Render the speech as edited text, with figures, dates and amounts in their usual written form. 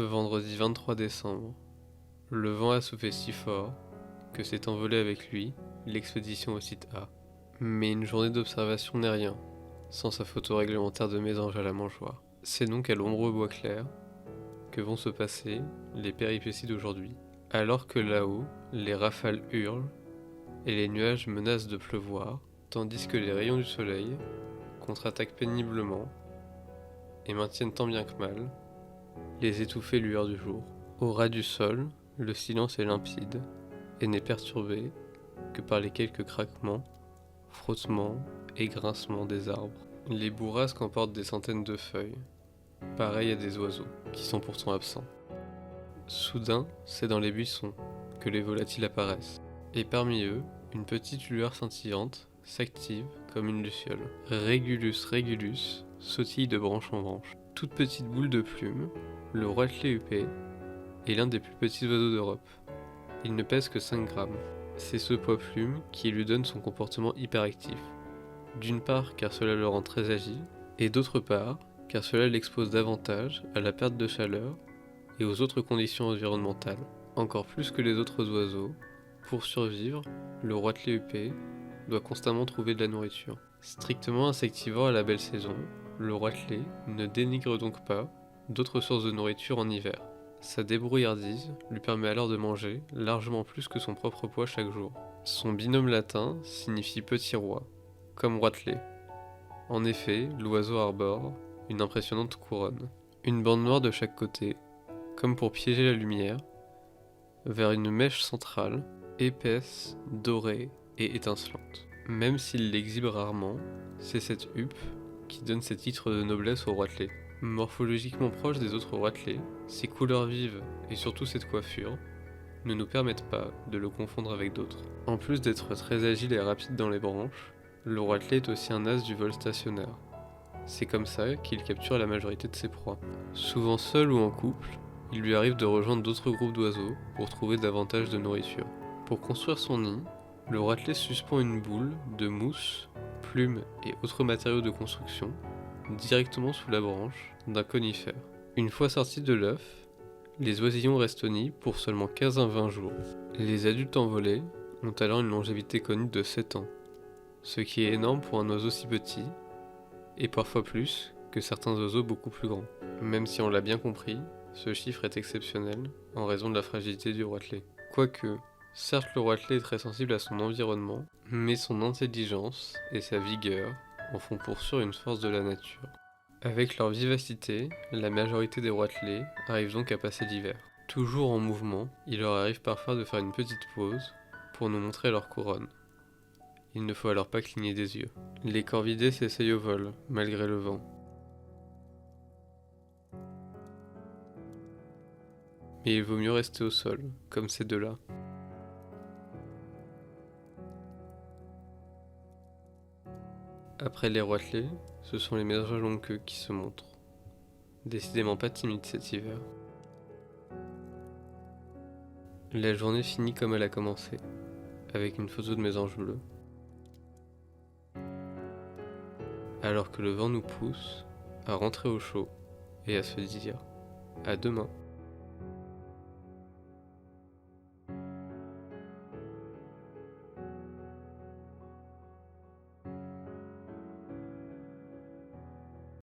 Vendredi 23 décembre. Le vent a soufflé si fort que s'est envolé avec lui l'expédition au site A. Mais une journée d'observation n'est rien, sans sa photo réglementaire de mésange à la mangeoire. C'est donc à l'ombreux bois clair que vont se passer les péripéties d'aujourd'hui. Alors que là-haut, les rafales hurlent et les nuages menacent de pleuvoir, tandis que les rayons du soleil contre-attaquent péniblement et maintiennent tant bien que mal les étouffées lueurs du jour. Au ras du sol, le silence est limpide et n'est perturbé que par les quelques craquements, frottements et grincements des arbres. Les bourrasques emportent des centaines de feuilles, pareilles à des oiseaux, qui sont pourtant absents. Soudain, c'est dans les buissons que les volatiles apparaissent, et parmi eux, une petite lueur scintillante s'active comme une luciole. Régulus régulus sautille de branche en branche. Toute petite boule de plume, le roitelet huppé est l'un des plus petits oiseaux d'Europe. Il ne pèse que 5 grammes. C'est ce poids plume qui lui donne son comportement hyperactif. D'une part car cela le rend très agile, et d'autre part car cela l'expose davantage à la perte de chaleur et aux autres conditions environnementales. Encore plus que les autres oiseaux, pour survivre, le roitelet huppé doit constamment trouver de la nourriture. Strictement insectivore à la belle saison, le roitelet ne dénigre donc pas d'autres sources de nourriture en hiver. Sa débrouillardise lui permet alors de manger largement plus que son propre poids chaque jour. Son binôme latin signifie petit roi, comme roitelet. En effet, l'oiseau arbore une impressionnante couronne, une bande noire de chaque côté, comme pour piéger la lumière, vers une mèche centrale, épaisse, dorée et étincelante. Même s'il l'exhibe rarement, c'est cette huppe qui donne ses titres de noblesse au roitelet. Morphologiquement proche des autres roitelets, ses couleurs vives et surtout cette coiffure ne nous permettent pas de le confondre avec d'autres. En plus d'être très agile et rapide dans les branches, le roitelet est aussi un as du vol stationnaire. C'est comme ça qu'il capture la majorité de ses proies. Souvent seul ou en couple, il lui arrive de rejoindre d'autres groupes d'oiseaux pour trouver davantage de nourriture. Pour construire son nid, le roitelet suspend une boule de mousse, plumes et autres matériaux de construction directement sous la branche d'un conifère. Une fois sortis de l'œuf, les oisillons restent au nid pour seulement 15 à 20 jours. Les adultes envolés ont alors une longévité connue de 7 ans, ce qui est énorme pour un oiseau si petit, et parfois plus que certains oiseaux beaucoup plus grands. Même si on l'a bien compris, ce chiffre est exceptionnel en raison de la fragilité du roitelet. Quoique, certes le roitelet est très sensible à son environnement, mais son intelligence et sa vigueur en font pour sûr une force de la nature. Avec leur vivacité, la majorité des roitelets arrivent donc à passer l'hiver. Toujours en mouvement, il leur arrive parfois de faire une petite pause pour nous montrer leur couronne. Il ne faut alors pas cligner des yeux. Les corvidés s'essayent au vol, malgré le vent. Mais il vaut mieux rester au sol, comme ces deux-là. Après les roitelets, ce sont les mésanges à longue queue qui se montrent. Décidément pas timides cet hiver. La journée finit comme elle a commencé, avec une photo de mésange bleu. Alors que le vent nous pousse à rentrer au chaud et à se dire à demain.